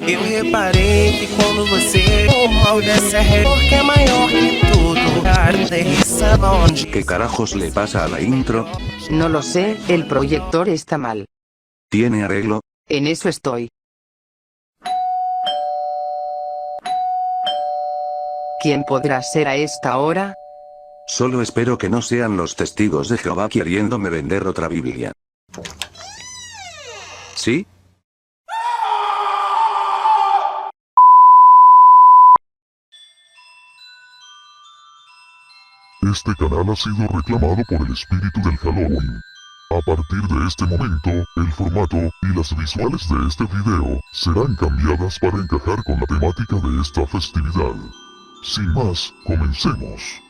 Eu reparei que quando você o mal dessa régua que é maior que tudo, a aterrissa onde. ¿Qué carajos le pasa a la intro? No lo sé, el proyector está mal. ¿Tiene arreglo? En eso estoy. ¿Quién podrá ser a esta hora? Solo espero que no sean los testigos de Jehová queriéndome vender otra Biblia. ¿Sí? Este canal ha sido reclamado por el espíritu del Halloween. A partir de este momento, el formato y las visuales de este video serán cambiadas para encajar con la temática de esta festividad. Sin más, comencemos.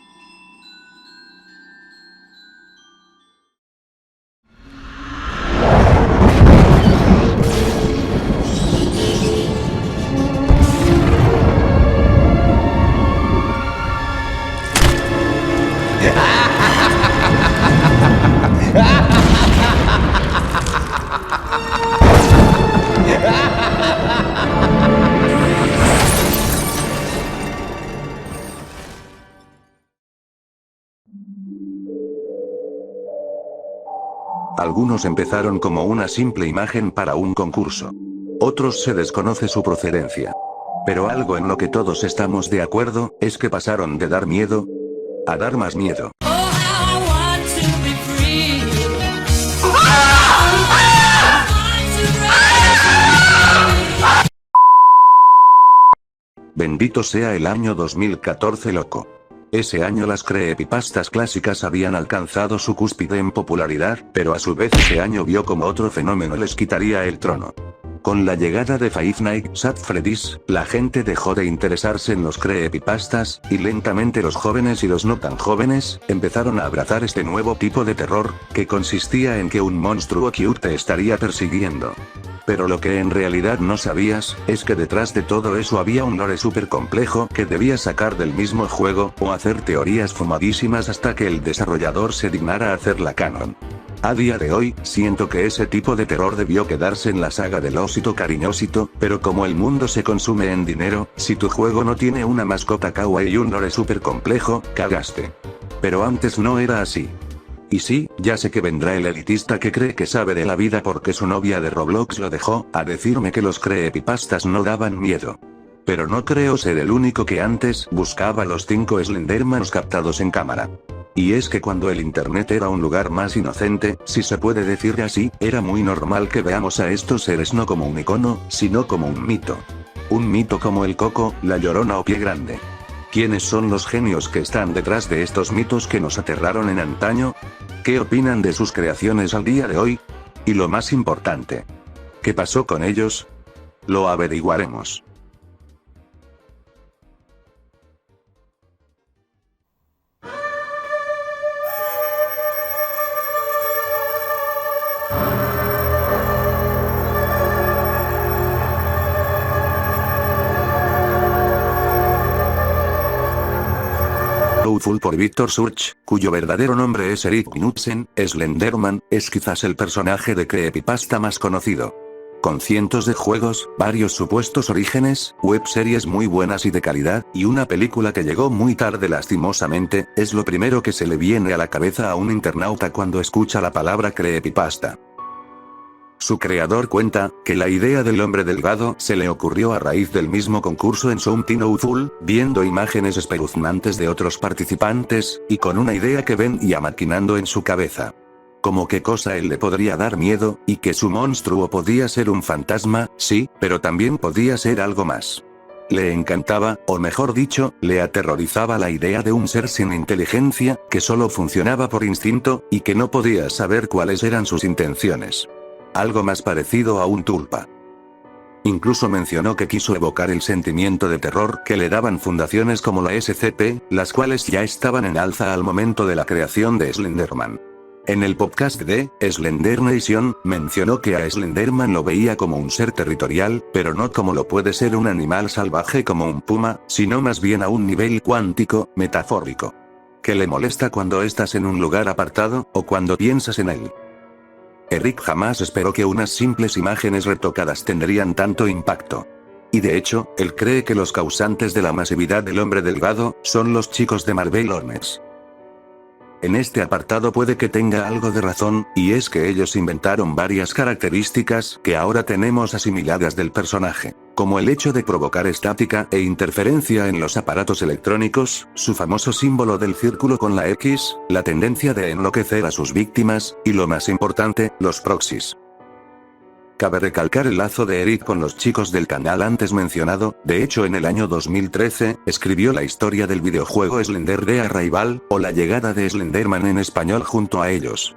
Algunos empezaron como una simple imagen para un concurso. Otros se desconoce su procedencia. Pero algo en lo que todos estamos de acuerdo, es que pasaron de dar miedo a dar más miedo. Bendito sea el año 2014, loco. Ese año las creepypastas clásicas habían alcanzado su cúspide en popularidad, pero a su vez ese año vio como otro fenómeno les quitaría el trono. Con la llegada de Five Nights at Freddy's, la gente dejó de interesarse en los creepypastas, y lentamente los jóvenes y los no tan jóvenes, empezaron a abrazar este nuevo tipo de terror, que consistía en que un monstruo cute te estaría persiguiendo. Pero lo que en realidad no sabías, es que detrás de todo eso había un lore súper complejo que debías sacar del mismo juego, o hacer teorías fumadísimas hasta que el desarrollador se dignara hacerla canon. A día de hoy, siento que ese tipo de terror debió quedarse en la saga del osito cariñosito, pero como el mundo se consume en dinero, si tu juego no tiene una mascota kawaii y un lore súper complejo, cagaste. Pero antes no era así. Y sí, ya sé que vendrá el elitista que cree que sabe de la vida porque su novia de Roblox lo dejó, a decirme que los creepypastas no daban miedo. Pero no creo ser el único que antes buscaba los 5 Slendermans captados en cámara. Y es que cuando el internet era un lugar más inocente, si se puede decir así, era muy normal que veamos a estos seres no como un icono, sino como un mito. Un mito como el Coco, la Llorona o Pie Grande. ¿Quiénes son los genios que están detrás de estos mitos que nos aterraron en antaño? ¿Qué opinan de sus creaciones al día de hoy? Y lo más importante, ¿qué pasó con ellos? Lo averiguaremos. Full por Victor Surge, cuyo verdadero nombre es Erik Knudsen, Slenderman, es quizás el personaje de creepypasta más conocido. Con cientos de juegos, varios supuestos orígenes, webseries muy buenas y de calidad, y una película que llegó muy tarde lastimosamente, es lo primero que se le viene a la cabeza a un internauta cuando escucha la palabra creepypasta. Su creador cuenta, que la idea del hombre delgado se le ocurrió a raíz del mismo concurso en Something Awful, viendo imágenes espeluznantes de otros participantes, y con una idea que ven y maquinando en su cabeza. Como qué cosa él le podría dar miedo, y que su monstruo podía ser un fantasma, sí, pero también podía ser algo más. Le encantaba, o mejor dicho, le aterrorizaba la idea de un ser sin inteligencia, que solo funcionaba por instinto, y que no podía saber cuáles eran sus intenciones. Algo más parecido a un tulpa. Incluso mencionó que quiso evocar el sentimiento de terror que le daban fundaciones como la SCP, las cuales ya estaban en alza al momento de la creación de Slenderman. En el podcast de Slender Nation, mencionó que a Slenderman lo veía como un ser territorial, pero no como lo puede ser un animal salvaje como un puma, sino más bien a un nivel cuántico, metafórico. Que le molesta cuando estás en un lugar apartado, o cuando piensas en él. Eric jamás esperó que unas simples imágenes retocadas tendrían tanto impacto. Y de hecho, él cree que los causantes de la masividad del hombre delgado son los chicos de Marvel Hornets. En este apartado puede que tenga algo de razón, y es que ellos inventaron varias características que ahora tenemos asimiladas del personaje, como el hecho de provocar estática e interferencia en los aparatos electrónicos, su famoso símbolo del círculo con la X, la tendencia de enloquecer a sus víctimas, y lo más importante, los proxies. Cabe recalcar el lazo de Eric con los chicos del canal antes mencionado, de hecho en el año 2013, escribió la historia del videojuego Slender The Arrival, o la llegada de Slenderman en español junto a ellos.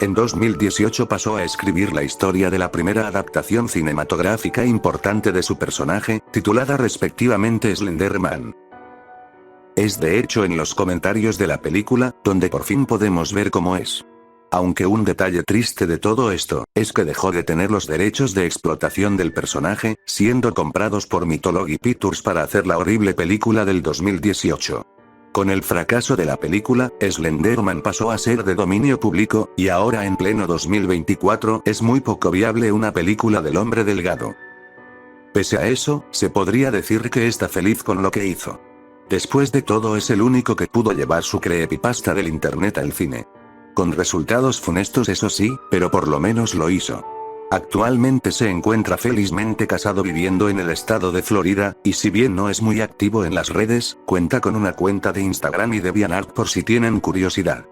En 2018 pasó a escribir la historia de la primera adaptación cinematográfica importante de su personaje, titulada respectivamente Slenderman. Es de hecho en los comentarios de la película, donde por fin podemos ver cómo es. Aunque un detalle triste de todo esto, es que dejó de tener los derechos de explotación del personaje, siendo comprados por Mythology Pictures para hacer la horrible película del 2018. Con el fracaso de la película, Slenderman pasó a ser de dominio público, y ahora en pleno 2024, es muy poco viable una película del hombre delgado. Pese a eso, se podría decir que está feliz con lo que hizo. Después de todo es el único que pudo llevar su creepypasta del internet al cine. Con resultados funestos eso sí, pero por lo menos lo hizo. Actualmente se encuentra felizmente casado viviendo en el estado de Florida, y si bien no es muy activo en las redes, cuenta con una cuenta de Instagram y DeviantArt por si tienen curiosidad.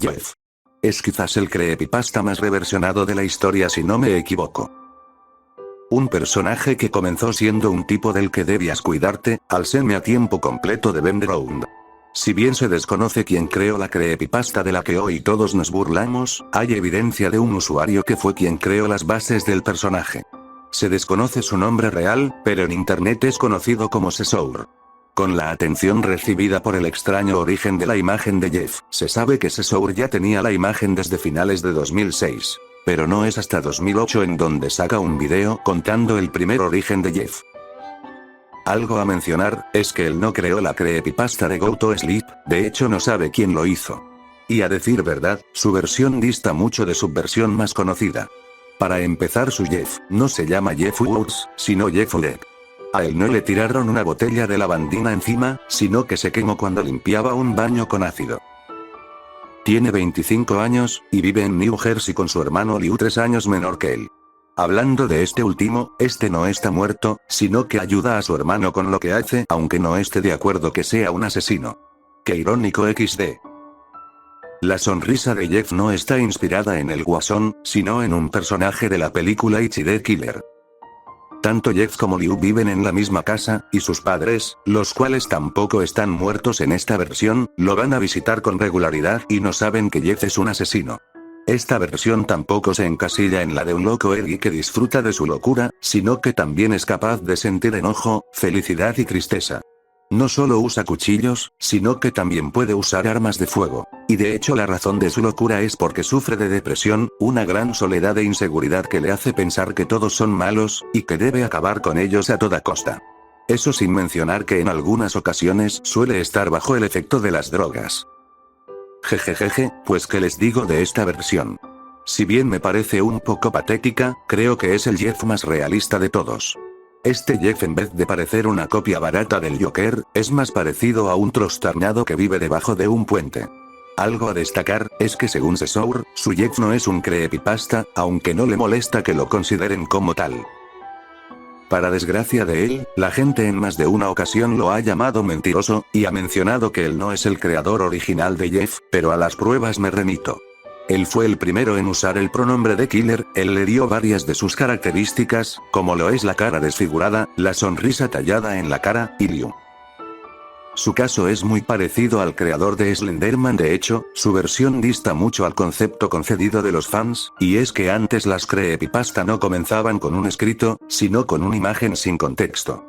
Jeff. Es quizás el creepypasta más reversionado de la historia si no me equivoco. Un personaje que comenzó siendo un tipo del que debías cuidarte, al semi a tiempo completo de Ben Round. Si bien se desconoce quién creó la creepypasta de la que hoy todos nos burlamos, hay evidencia de un usuario que fue quien creó las bases del personaje. Se desconoce su nombre real, pero en internet es conocido como Sesour. Con la atención recibida por el extraño origen de la imagen de Jeff, se sabe que Sesour ya tenía la imagen desde finales de 2006. Pero no es hasta 2008 en donde saca un video contando el primer origen de Jeff. Algo a mencionar, es que él no creó la creepypasta de Go to Sleep, de hecho no sabe quién lo hizo. Y a decir verdad, su versión dista mucho de su versión más conocida. Para empezar, su Jeff no se llama Jeff Woods, sino Jeff Leck. A él no le tiraron una botella de lavandina encima, sino que se quemó cuando limpiaba un baño con ácido. Tiene 25 años, y vive en New Jersey con su hermano Liu 3 años menor que él. Hablando de este último, este no está muerto, sino que ayuda a su hermano con lo que hace, aunque no esté de acuerdo que sea un asesino. Qué irónico XD. La sonrisa de Jeff no está inspirada en el Guasón, sino en un personaje de la película Itchy the Killer. Tanto Jeff como Liu viven en la misma casa, y sus padres, los cuales tampoco están muertos en esta versión, lo van a visitar con regularidad y no saben que Jeff es un asesino. Esta versión tampoco se encasilla en la de un loco Eddie que disfruta de su locura, sino que también es capaz de sentir enojo, felicidad y tristeza. No solo usa cuchillos, sino que también puede usar armas de fuego. Y de hecho la razón de su locura es porque sufre de depresión, una gran soledad e inseguridad que le hace pensar que todos son malos, y que debe acabar con ellos a toda costa. Eso sin mencionar que en algunas ocasiones suele estar bajo el efecto de las drogas. Jejejeje, pues qué les digo de esta versión. Si bien me parece un poco patética, creo que es el Jeff más realista de todos. Este Jeff, en vez de parecer una copia barata del Joker, es más parecido a un trastornado que vive debajo de un puente. Algo a destacar, es que según Sesour, su Jeff no es un creepypasta, aunque no le molesta que lo consideren como tal. Para desgracia de él, la gente en más de una ocasión lo ha llamado mentiroso, y ha mencionado que él no es el creador original de Jeff, pero a las pruebas me remito. Él fue el primero en usar el pronombre de Killer, él le dio varias de sus características, como lo es la cara desfigurada, la sonrisa tallada en la cara, y Liu. Su caso es muy parecido al creador de Slenderman, de hecho, su versión dista mucho al concepto concedido de los fans, y es que antes las creepypasta no comenzaban con un escrito, sino con una imagen sin contexto.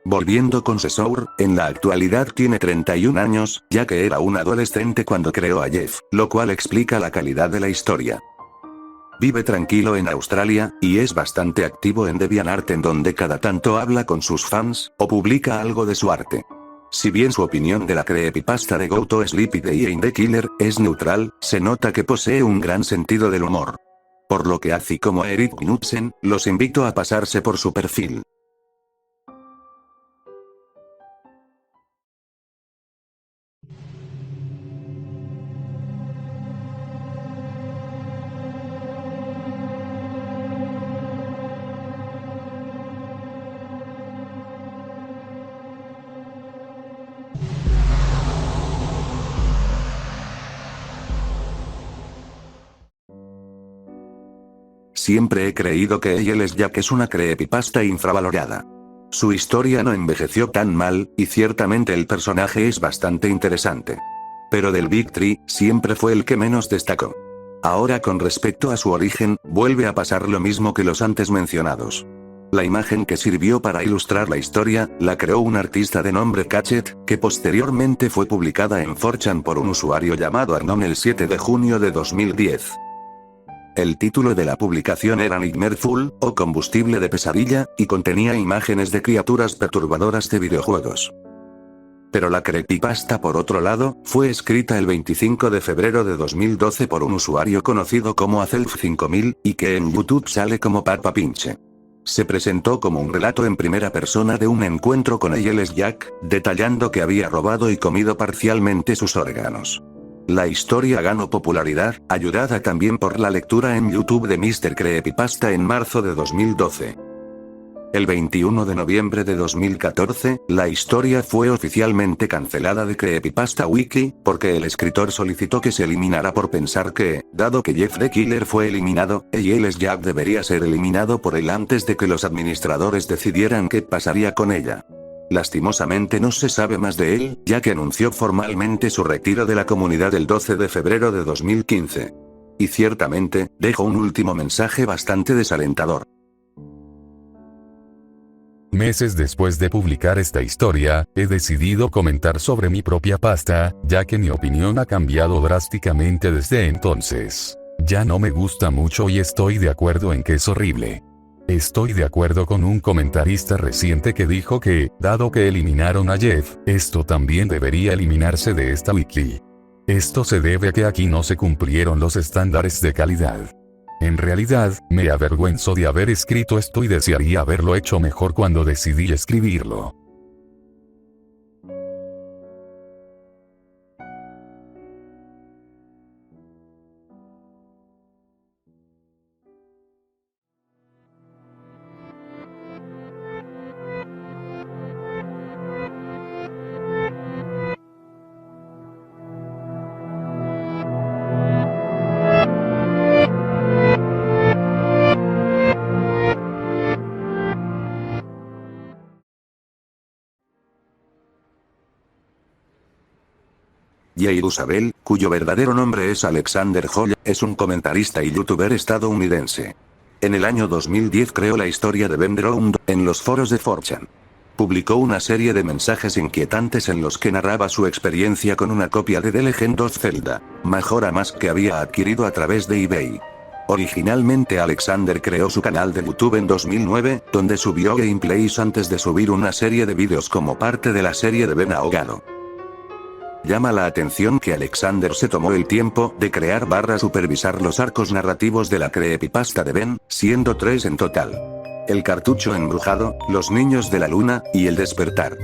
Volviendo con Sesour, en la actualidad tiene 31 años, ya que era un adolescente cuando creó a Jeff, lo cual explica la calidad de la historia. Vive tranquilo en Australia, y es bastante activo en DeviantArt, en donde cada tanto habla con sus fans, o publica algo de su arte. Si bien su opinión de la creepypasta de Go to Sleep y de Ian the Killer es neutral, se nota que posee un gran sentido del humor. Por lo que así como Erik Knudsen, los invito a pasarse por su perfil. Siempre he creído que Yellow Jack es una creepypasta infravalorada. Su historia no envejeció tan mal, y ciertamente el personaje es bastante interesante. Pero del Big Tree, siempre fue el que menos destacó. Ahora con respecto a su origen, vuelve a pasar lo mismo que los antes mencionados. La imagen que sirvió para ilustrar la historia, la creó un artista de nombre Cachet, que posteriormente fue publicada en 4chan por un usuario llamado Arnon el 7 de junio de 2010. El título de la publicación era Nightmare Full, o Combustible de Pesadilla, y contenía imágenes de criaturas perturbadoras de videojuegos. Pero la creepypasta, por otro lado, fue escrita el 25 de febrero de 2012 por un usuario conocido como Azelf5000, y que en YouTube sale como Papa Pinche. Se presentó como un relato en primera persona de un encuentro con Yellow Jack, detallando que había robado y comido parcialmente sus órganos. La historia ganó popularidad, ayudada también por la lectura en YouTube de Mr. Creepypasta en marzo de 2012. El 21 de noviembre de 2014, la historia fue oficialmente cancelada de Creepypasta Wiki, porque el escritor solicitó que se eliminara por pensar que, dado que Jeff the Killer fue eliminado, Yellow Jack debería ser eliminado por él antes de que los administradores decidieran qué pasaría con ella. Lastimosamente no se sabe más de él, ya que anunció formalmente su retiro de la comunidad el 12 de febrero de 2015. Y ciertamente, dejó un último mensaje bastante desalentador. Meses después de publicar esta historia, he decidido comentar sobre mi propia pasta, ya que mi opinión ha cambiado drásticamente desde entonces. Ya no me gusta mucho y estoy de acuerdo en que es horrible. Estoy de acuerdo con un comentarista reciente que dijo que, dado que eliminaron a Jeff, esto también debería eliminarse de esta wiki. Esto se debe a que aquí no se cumplieron los estándares de calidad. En realidad, me avergüenzo de haber escrito esto y desearía haberlo hecho mejor cuando decidí escribirlo. Jay Usabel, cuyo verdadero nombre es Alexander Holla, es un comentarista y youtuber estadounidense. En el año 2010 creó la historia de Ben Drowned en los foros de 4chan. Publicó una serie de mensajes inquietantes en los que narraba su experiencia con una copia de The Legend of Zelda, Majora Mask que había adquirido a través de eBay. Originalmente Alexander creó su canal de YouTube en 2009, donde subió gameplays antes de subir una serie de vídeos como parte de la serie de Ben ahogado. Llama la atención que Alexander se tomó el tiempo de crear / supervisar los arcos narrativos de la creepypasta de Ben, siendo 3 en total. El cartucho embrujado, Los niños de la luna, y El despertar.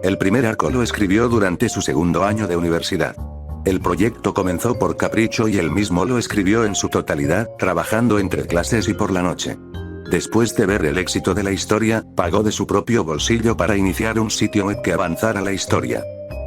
El primer arco lo escribió durante su segundo año de universidad. El proyecto comenzó por capricho y él mismo lo escribió en su totalidad, trabajando entre clases y por la noche. Después de ver el éxito de la historia, pagó de su propio bolsillo para iniciar un sitio web que avanzara la historia.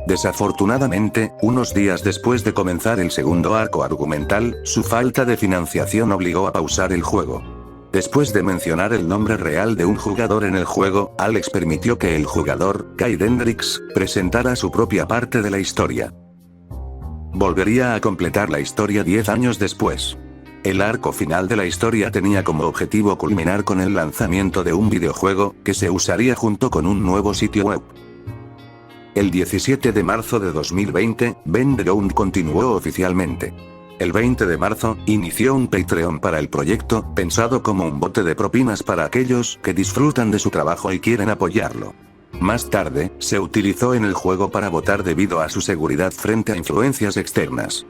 Desafortunadamente, unos días después de comenzar el segundo arco argumental, su falta de financiación obligó a pausar el juego. Después de mencionar el nombre real de un jugador en el juego, Alex permitió que el jugador, Kai Hendrix, presentara su propia parte de la historia. Volvería a completar la historia 10 años después. El arco final de la historia tenía como objetivo culminar con el lanzamiento de un videojuego, que se usaría junto con un nuevo sitio web. El 17 de marzo de 2020, Banderound continuó oficialmente. El 20 de marzo, inició un Patreon para el proyecto, pensado como un bote de propinas para aquellos que disfrutan de su trabajo y quieren apoyarlo. Más tarde, se utilizó en el juego para votar debido a su seguridad frente a influencias externas.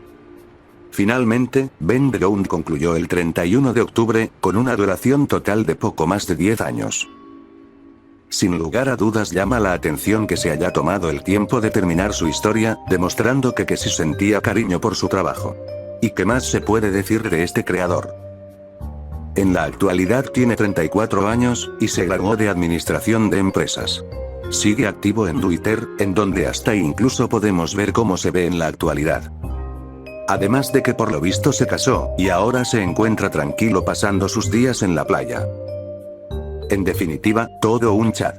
Finalmente, Banderound concluyó el 31 de octubre, con una duración total de poco más de 10 años. Sin lugar a dudas llama la atención que se haya tomado el tiempo de terminar su historia, demostrando que sí sentía cariño por su trabajo. ¿Y qué más se puede decir de este creador? En la actualidad tiene 34 años, y se graduó de Administración de Empresas. Sigue activo en Twitter, en donde hasta incluso podemos ver cómo se ve en la actualidad. Además de que por lo visto se casó, y ahora se encuentra tranquilo pasando sus días en la playa. En definitiva, todo un chat.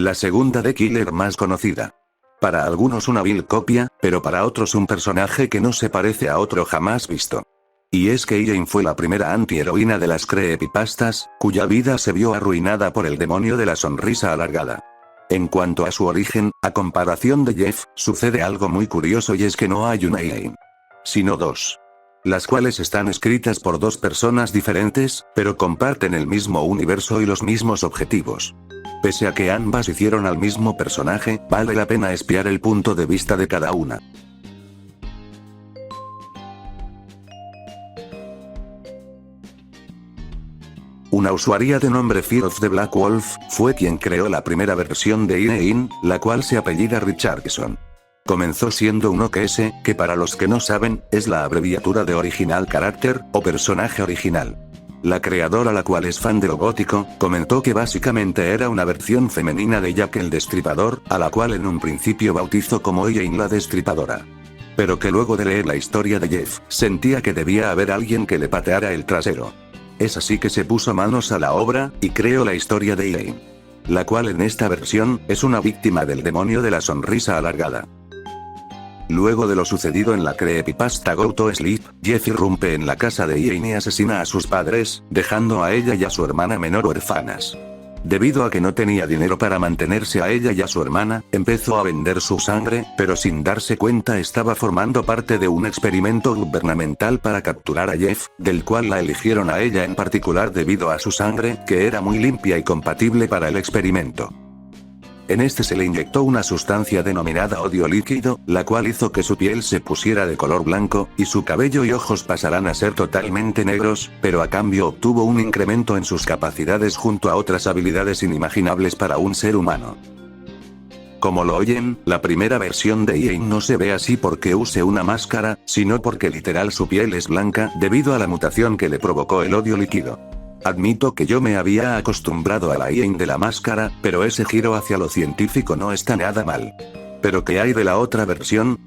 La segunda de Killer más conocida. Para algunos una vil copia, pero para otros un personaje que no se parece a otro jamás visto. Y es que Elaine fue la primera antiheroína de las creepypastas, cuya vida se vio arruinada por el demonio de la sonrisa alargada. En cuanto a su origen, a comparación de Jeff, sucede algo muy curioso y es que no hay una Elaine, sino dos. Las cuales están escritas por dos personas diferentes, pero comparten el mismo universo y los mismos objetivos. Pese a que ambas hicieron al mismo personaje, vale la pena espiar el punto de vista de cada una. Una usuaria de nombre Fear of the Black Wolf, fue quien creó la primera versión de Elaine, la cual se apellida Richardson. Comenzó siendo un OKS, que para los que no saben, es la abreviatura de Original Character, o personaje original. La creadora, la cual es fan de lo gótico, comentó que básicamente era una versión femenina de Jack el Destripador, a la cual en un principio bautizó como Elaine la Destripadora. Pero que luego de leer la historia de Jeff, sentía que debía haber alguien que le pateara el trasero. Es así que se puso manos a la obra, y creó la historia de Elaine. La cual en esta versión, es una víctima del demonio de la sonrisa alargada. Luego de lo sucedido en la creepypasta Go to Sleep, Jeff irrumpe en la casa de Elaine y asesina a sus padres, dejando a ella y a su hermana menor huérfanas. Debido a que no tenía dinero para mantenerse a ella y a su hermana, empezó a vender su sangre, pero sin darse cuenta estaba formando parte de un experimento gubernamental para capturar a Jeff, del cual la eligieron a ella en particular debido a su sangre, que era muy limpia y compatible para el experimento. En este se le inyectó una sustancia denominada odio líquido, la cual hizo que su piel se pusiera de color blanco, y su cabello y ojos pasaran a ser totalmente negros, pero a cambio obtuvo un incremento en sus capacidades junto a otras habilidades inimaginables para un ser humano. Como lo oyen, la primera versión de Elaine no se ve así porque use una máscara, sino porque literal su piel es blanca, debido a la mutación que le provocó el odio líquido. Admito que yo me había acostumbrado a la Elaine de la máscara, pero ese giro hacia lo científico no está nada mal. ¿Pero qué hay de la otra versión?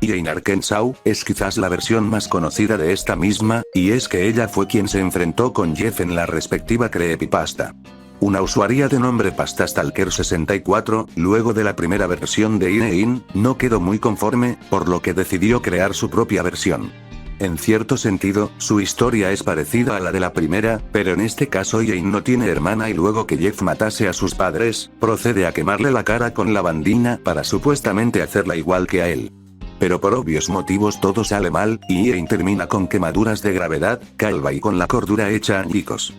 Elaine Arkansas es quizás la versión más conocida de esta misma, y es que ella fue quien se enfrentó con Jeff en la respectiva creepypasta. Una usuaria de nombre Pastastalker64, luego de la primera versión de Elaine, no quedó muy conforme, por lo que decidió crear su propia versión. En cierto sentido, su historia es parecida a la de la primera, pero en este caso Elaine no tiene hermana y luego que Jeff matase a sus padres, procede a quemarle la cara con lavandina para supuestamente hacerla igual que a él. Pero por obvios motivos todo sale mal, y Elaine termina con quemaduras de gravedad, calva y con la cordura hecha añicos.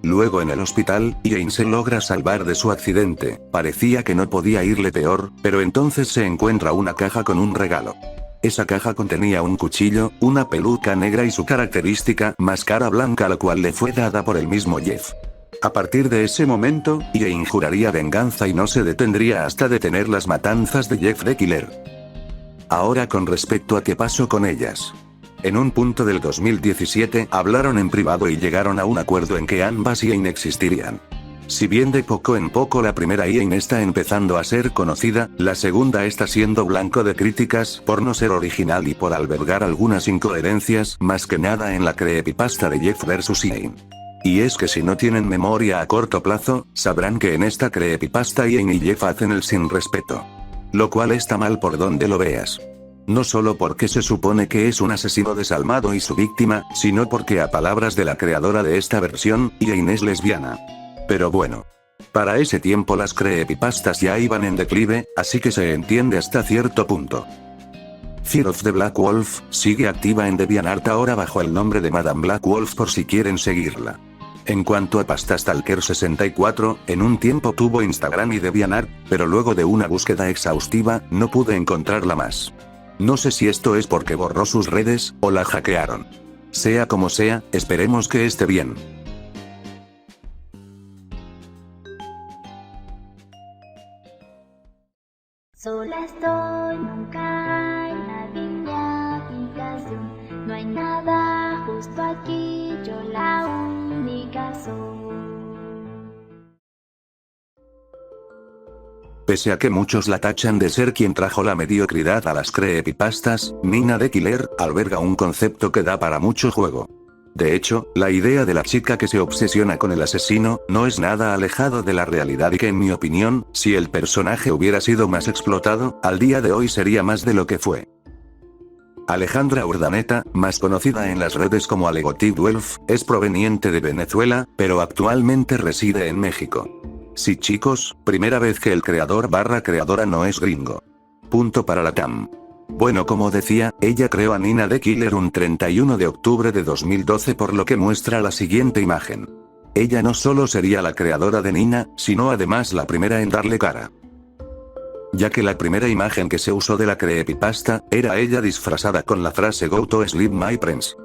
Luego en el hospital, Elaine se logra salvar de su accidente, parecía que no podía irle peor, pero entonces se encuentra una caja con un regalo. Esa caja contenía un cuchillo, una peluca negra y su característica máscara blanca, la cual le fue dada por el mismo Jeff. A partir de ese momento, Elaine juraría venganza y no se detendría hasta detener las matanzas de Jeff the Killer. Ahora con respecto a qué pasó con ellas. En un punto del 2017 hablaron en privado y llegaron a un acuerdo en que ambas Iain existirían. Si bien de poco en poco la primera Iain está empezando a ser conocida, la segunda está siendo blanco de críticas por no ser original y por albergar algunas incoherencias, más que nada en la creepypasta de Jeff vs Iain. Y es que si no tienen memoria a corto plazo, sabrán que en esta creepypasta Iain y Jeff hacen el sin respeto. Lo cual está mal por donde lo veas. No solo porque se supone que es un asesino desalmado y su víctima, sino porque a palabras de la creadora de esta versión, Iain es lesbiana. Pero bueno. Para ese tiempo las creepypastas ya iban en declive, así que se entiende hasta cierto punto. Fear of the Black Wolf sigue activa en DeviantArt ahora bajo el nombre de Madame Black Wolf por si quieren seguirla. En cuanto a Pasta Stalker 64, en un tiempo tuvo Instagram y DeviantArt, pero luego de una búsqueda exhaustiva, no pude encontrarla más. No sé si esto es porque borró sus redes, o la hackearon. Sea como sea, esperemos que esté bien. Sola estoy, nunca hay nadie en mi habitación. No hay nada justo aquí, yo la única soy. Pese a que muchos la tachan de ser quien trajo la mediocridad a las creepypastas, Nina the Killer alberga un concepto que da para mucho juego. De hecho, la idea de la chica que se obsesiona con el asesino, no es nada alejado de la realidad y que en mi opinión, si el personaje hubiera sido más explotado, al día de hoy sería más de lo que fue. Alejandra Urdaneta, más conocida en las redes como Alegotic12, es proveniente de Venezuela, pero actualmente reside en México. Sí chicos, primera vez que el creador/creadora no es gringo. Punto para la TAM. Bueno, como decía, ella creó a Nina the Killer un 31 de octubre de 2012 por lo que muestra la siguiente imagen. Ella no solo sería la creadora de Nina, sino además la primera en darle cara. Ya que la primera imagen que se usó de la creepypasta, era ella disfrazada con la frase "Go to sleep my prince".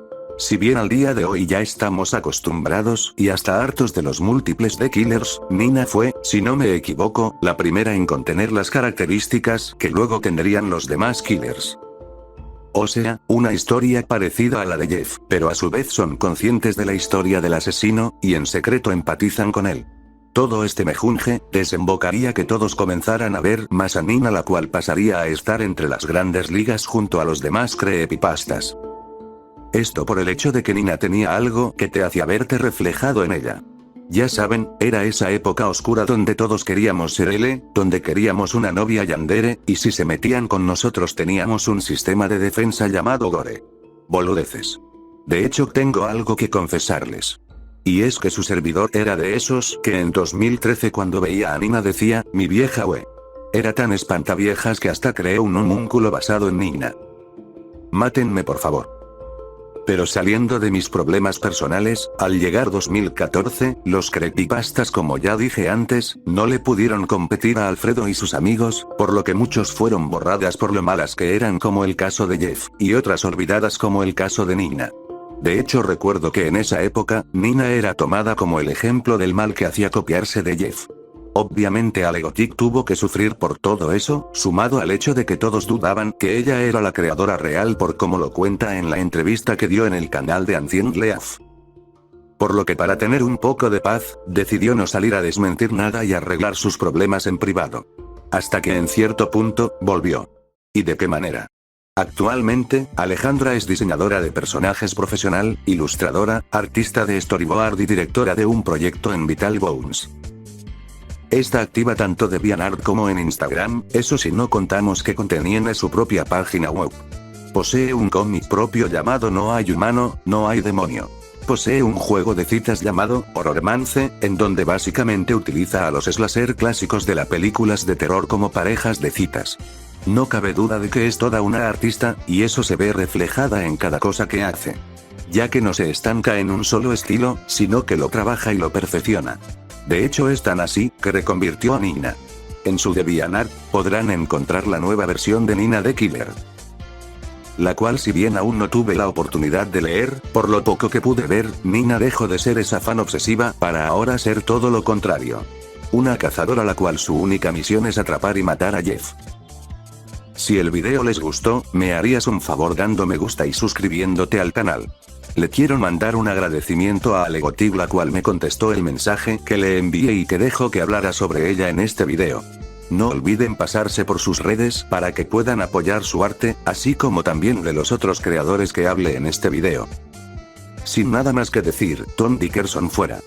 Si bien al día de hoy ya estamos acostumbrados, y hasta hartos de los múltiples The Killers, Nina fue, si no me equivoco, la primera en contener las características que luego tendrían los demás Killers. O sea, una historia parecida a la de Jeff, pero a su vez son conscientes de la historia del asesino, y en secreto empatizan con él. Todo este mejunje, desembocaría que todos comenzaran a ver más a Nina, la cual pasaría a estar entre las grandes ligas junto a los demás creepypastas. Esto por el hecho de que Nina tenía algo que te hacía verte reflejado en ella. Ya saben, era esa época oscura donde todos queríamos ser L, donde queríamos una novia yandere, y si se metían con nosotros teníamos un sistema de defensa llamado Gore. Boludeces. De hecho tengo algo que confesarles. Y es que su servidor era de esos que en 2013 cuando veía a Nina decía, mi vieja we. Era tan espantaviejas que hasta creé un homúnculo basado en Nina. Mátenme por favor. Pero saliendo de mis problemas personales, al llegar 2014, los creepypastas, como ya dije antes, no le pudieron competir a Alfredo y sus amigos, por lo que muchos fueron borradas por lo malas que eran, como el caso de Jeff, y otras olvidadas como el caso de Nina. De hecho recuerdo que en esa época, Nina era tomada como el ejemplo del mal que hacía copiarse de Jeff. Obviamente Alegotic tuvo que sufrir por todo eso, sumado al hecho de que todos dudaban que ella era la creadora real por como lo cuenta en la entrevista que dio en el canal de Ancient Leaf. Por lo que para tener un poco de paz, decidió no salir a desmentir nada y arreglar sus problemas en privado. Hasta que en cierto punto, volvió. ¿Y de qué manera? Actualmente, Alejandra es diseñadora de personajes profesional, ilustradora, artista de storyboard y directora de un proyecto en Vital Bones. Está activa tanto de DeviantArt como en Instagram, eso si no contamos que tiene su propia página web. Posee un cómic propio llamado No hay humano, no hay demonio. Posee un juego de citas llamado Horrormance, en donde básicamente utiliza a los slasher clásicos de las películas de terror como parejas de citas. No cabe duda de que es toda una artista, y eso se ve reflejada en cada cosa que hace. Ya que no se estanca en un solo estilo, sino que lo trabaja y lo perfecciona. De hecho es tan así, que reconvirtió a Nina. En su DeviantArt, podrán encontrar la nueva versión de Nina the Killer. La cual si bien aún no tuve la oportunidad de leer, por lo poco que pude ver, Nina dejó de ser esa fan obsesiva, para ahora ser todo lo contrario. Una cazadora la cual su única misión es atrapar y matar a Jeff. Si el video les gustó, me harías un favor dando me gusta y suscribiéndote al canal. Le quiero mandar un agradecimiento a Alegotig, la cual me contestó el mensaje que le envié y que dejó que hablara sobre ella en este video. No olviden pasarse por sus redes para que puedan apoyar su arte, así como también de los otros creadores que hable en este video. Sin nada más que decir, Tom Dickerson fuera.